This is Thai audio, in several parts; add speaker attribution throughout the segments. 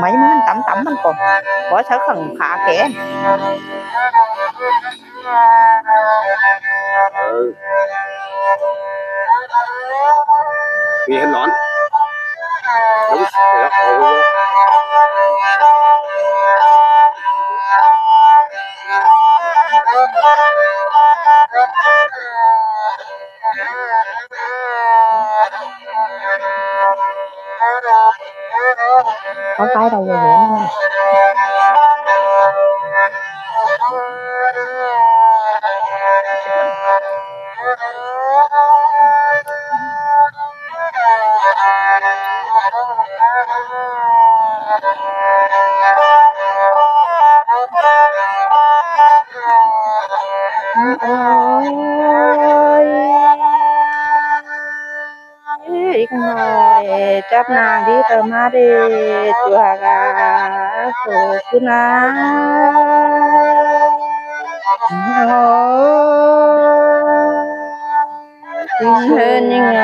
Speaker 1: mấy mình tắm tắm mình còn có sợ khẩn khá kẻ
Speaker 2: vì hết nón đúng
Speaker 1: có cái đâu rồi nữa ngồi chấp nàng đi tờ ma đi chùa gà khổ cứ ná tình hơn nhưng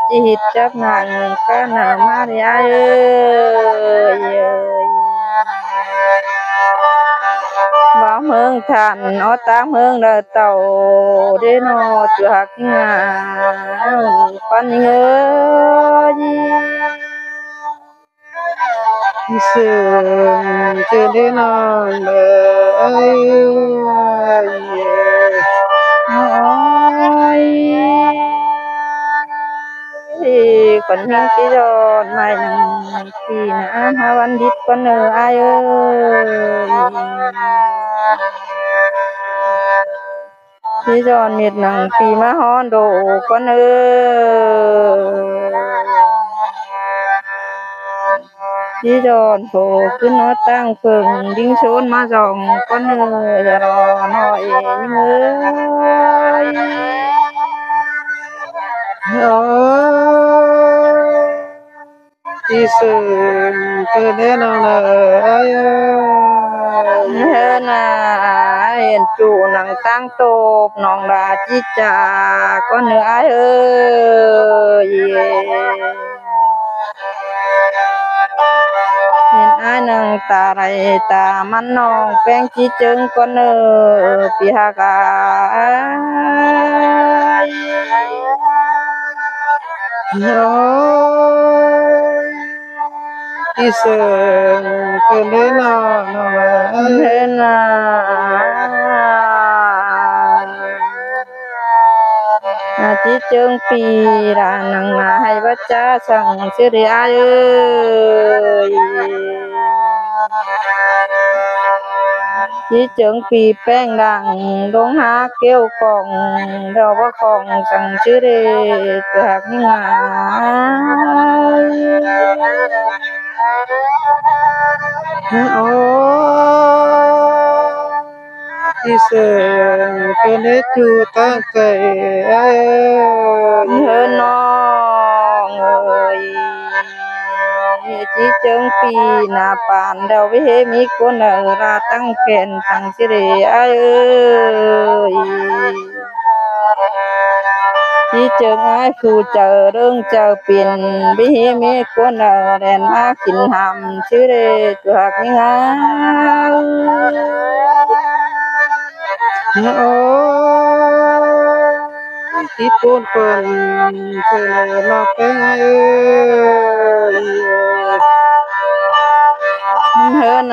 Speaker 1: chỉ hít chấp nàng cái nào ma đi ai ơi bảo hương thành nó tám hương đời tàu đến nó chùa hạc con nhớ sương trên đến nó ơi con hình cái giòn mày nằng thì nã ha văn đít con nơ ai ơi cái giòn miệt nằng thì má hòn đổ con ơi cái giòn phổ cứ nó tăng phường đinh xôn má dòng con ơi giờ nói
Speaker 2: đi sương cứ đến nó ơi
Speaker 1: hơn hiền chủ nằng tăng tộp nòng là chi trả con nữa ai ơi hiền ai nằng ta này ta mắn nòng quen chi chứng con nữa bị hạ cả
Speaker 2: đi sương cứ đến nó
Speaker 1: hơn chỉ chương pì là nằng hay bắt cha sang xưa đi ai ơi chỉ chương pì beng đằng đống há kêu còn đâu có còn sang xưa đi hạc nhưng
Speaker 2: đi sương cứ đến chu tăng cây
Speaker 1: hơn nó người chỉ chương pì nà bàn đâu với hết mi con nở ra tăng kèn tăng xí để ai ơi chỉ chương ai phụ chờ đương chờ biển với hết mi con nở đèn má kín hàm xí để chuột những ai
Speaker 2: ít con chờ nó cái ai
Speaker 1: hơn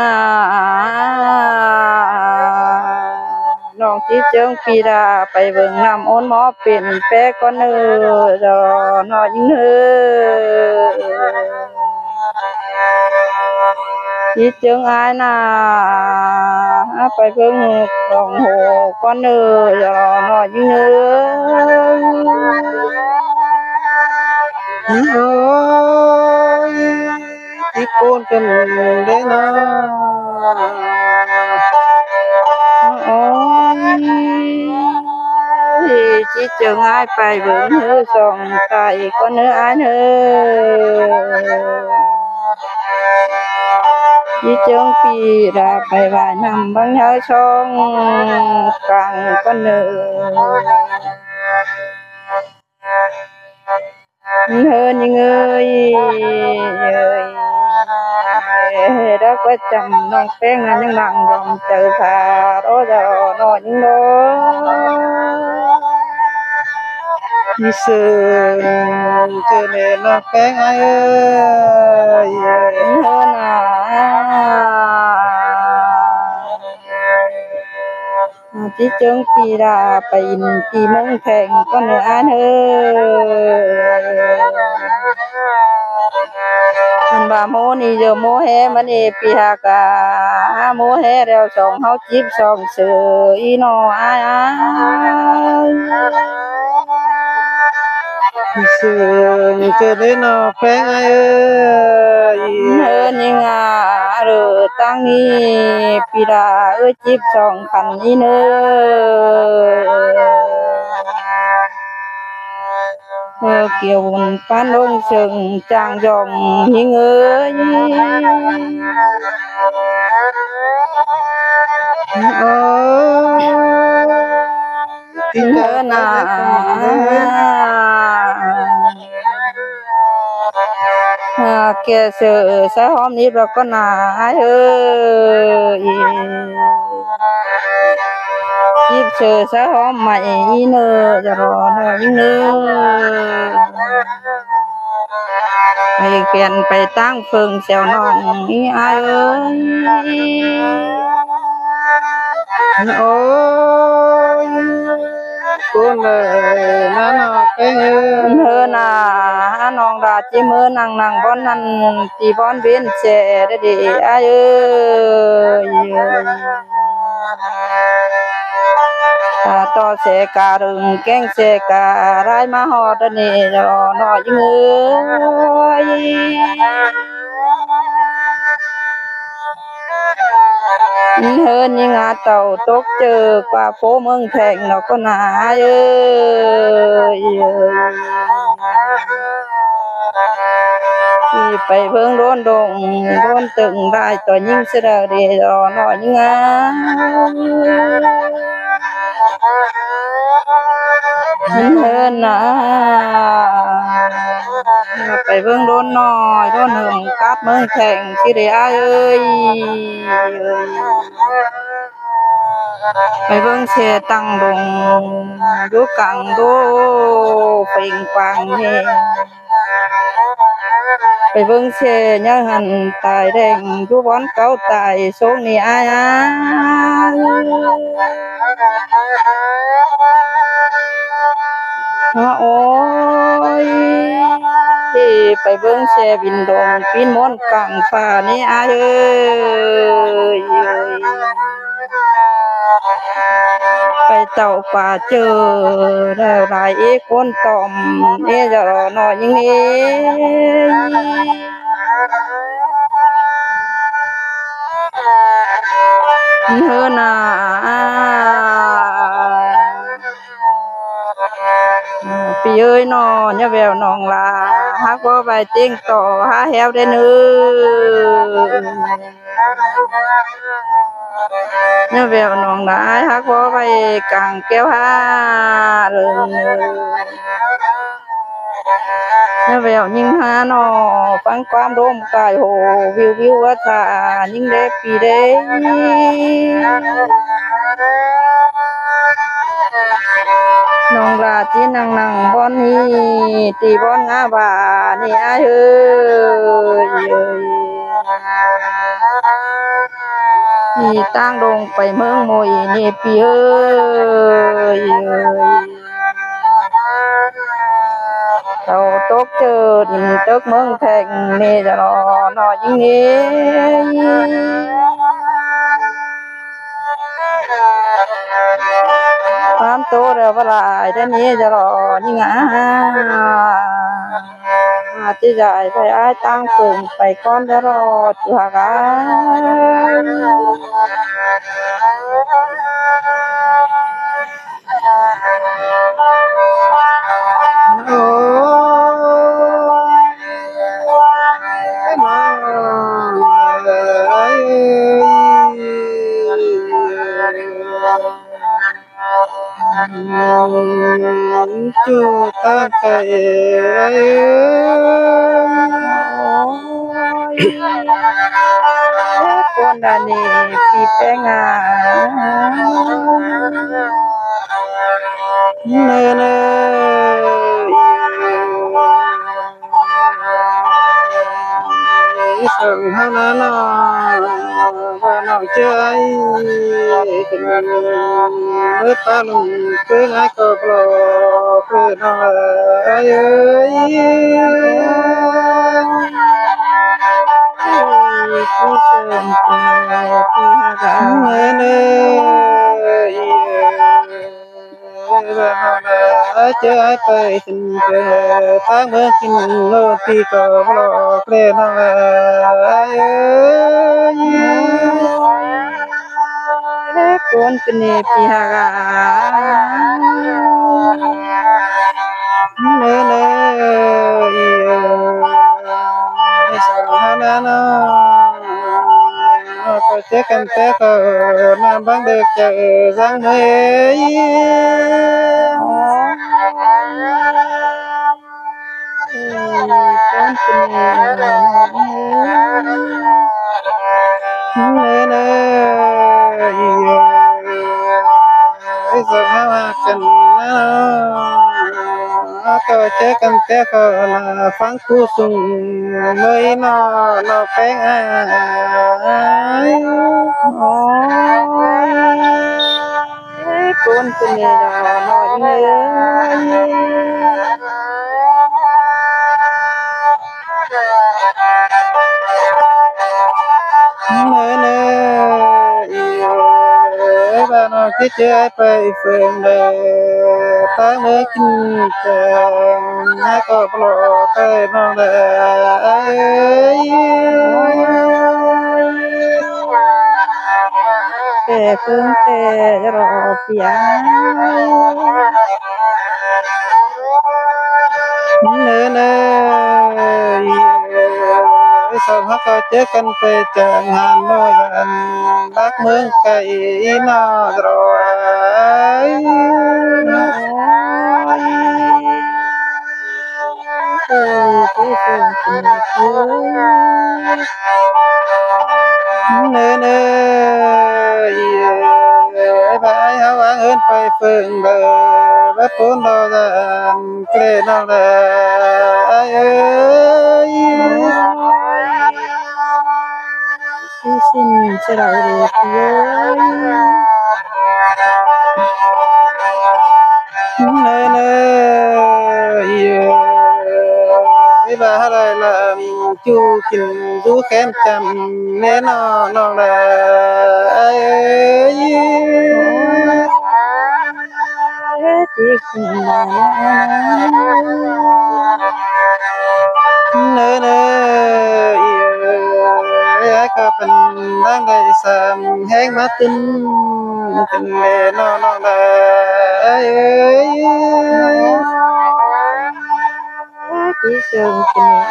Speaker 1: น้องที่เจิงปีดาไปเบิ่งน้ำอ้นหมอเป็นแป้ก่อนเด้อดอน้อยเด้อที่เจิงอายน่ะไปเบิ่งของโหก่อนเด้อดอน้อยเด้อ
Speaker 2: ít con cần đến nó
Speaker 1: chỉ chừng ai phải vững hư sòng tại con nữa ai nữa ที่เจิงปีราไปว่ายน้ำบางยาวช่องกลางก็เนิเฮินยังรักประจำน้องแป้งนั้นยังนั่งยอมเจอขาโอ้ดอนอยังโน
Speaker 2: ที่เสิงเจอแม่น้องแป้งเอ้ย
Speaker 1: เฮินที่เจิงปีราไปอินปีเมืองแข่งก็เนื้ออันมันบาโมนี่เจอโมแฮมันเอปีหากาโมแฮแล้วสองเฮาจิบสองเสืออีนออา
Speaker 2: ที่เสิงเจอแม่น้องแป้งเอ้ย
Speaker 1: เฮินยังเรือตั้งนี้ปีราจิบสองคันนี้เนเกี่ยวปานลงเชิงจางยอมยิง
Speaker 2: โอ้ติดนา
Speaker 1: แกเสือสะหอมนี้เราก็นายิบเสือสะหอมใหม่เนอจะรอหน่อยเนอไปเขียนไปตั้งเฟิงเสียวน้องนี่เอ้ย
Speaker 2: โอ้ยคนเลยน้องแป้งเอ้ย
Speaker 1: เฮินาน้องดาจิมือนั่งบ่นั้นที่บ่อนเว้นแช่เด้เอ้ยต่อเสการึงแกงเสการายมาฮอดนี่รอน้อยเอ้ยเฮินยิงเต่าตกเจอกว่าโฟเมืองแข่งเนาะก็นาเอ้ยไปเพิ่งโดนดงโดนตึงได้ต่อยิงเสดเรรอน้อยยิงเฮินไปเบิ่งโดนน้อยโดนหึงกัดเมืองแข่งสิได้เอ้ยไปเบิ่งเสตั้งดงอยู่กลางโดเป่งปังเฮไปเบิ่งเสยังหันตายแดงอยู่บ่อนเก่าตายทรงนี่โอ้ยไปเบิ่งแช่บินดงปีนมนต์กลางฟ้านี่เอ้ยไปเต่าป่าเจอแล้วหลายคนตอมจะรอหน่อยยิงเฮินาปีเอ้ยนอเนี่ยแววน้องลาฮักบ่ไปติ้งต่อหาแฮวได้เนื้เนี่ยแววน้องลาฮักบ่ไปกลางแก้วหาเนี่ยแววยิงหาหนอฟังความร่มกายโหวิวว่าทายิงเด็กปีเด้น้องลาที่นั่งบ่อนนี้ตีบ่อนงาบานี่เอ้ยนี่ตั้งลงไปเมืองมวยนี่ปีเอ้ยเราตกเจอดินตกเมืองแข่งนี่จะรอหน่อยยิงนี้ความโตแล้วเวลาเดี๋ยวนี้จะรอยิงที่จะไปตั้งฝึงไปก้อนจะรอจุหาก
Speaker 2: โอ้ยน้องเอ้ย จูตาไก
Speaker 1: คนอันนี้พี่แป้งา
Speaker 2: เนเนสังหานานาบานเอาใจเมื่อตาลุงเพื่อนก็ปลอเพื่อนเอ้ย
Speaker 1: ผู้เชิญพี่หากา
Speaker 2: เนเนใจไปถึงเธอทางเมื่อกินโลที่ก็ปลอเพื่อน
Speaker 1: คนเป็นพี่หากา
Speaker 2: เนเนสังหานานาก็เจอกันแต่ก็นำบางเด็กเจอสังเมย
Speaker 1: คนเป็น
Speaker 2: เนเนสังหากันนะก็เจอกันแต่ก็ฟังผู้สูงเมยนอแป้ง
Speaker 1: คนเป็นน้อยเน
Speaker 2: เนบ้านที่เจอไปเฟิงเดตาเมื่อกินกันนะก็ปลอไปน้องเด้
Speaker 1: แต่เพิ่งแต่รอเปีย
Speaker 2: เนสังหาก็เจอกันไปจังหานน้อยกันรักเมืองไกลนอรอย
Speaker 1: ผู้เชิญเป็น
Speaker 2: เนบายหาว่าเอิ้นไปเฟิงเด้อบ่ปนดอดานเกรนอเด้อเอ้ย
Speaker 1: ผู้สิ้นเฉลยพี่เอ้
Speaker 2: เนบาอะไรล่ะจูกินดูแคมจำแน่นอนน้องเด้อเอ้ย
Speaker 1: ที่คุณมา
Speaker 2: เนก็เป็นดังได้สามแห่งมาตึนเป็นแม่น้องเด้อเอ้ย
Speaker 1: ที่เชิญเป็นเ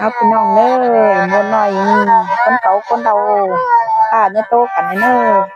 Speaker 1: อาพี่น้องเด้อมวนหน่อยคนเก่าคนเฒ่าขาดเนี่ยโตกันเด้อ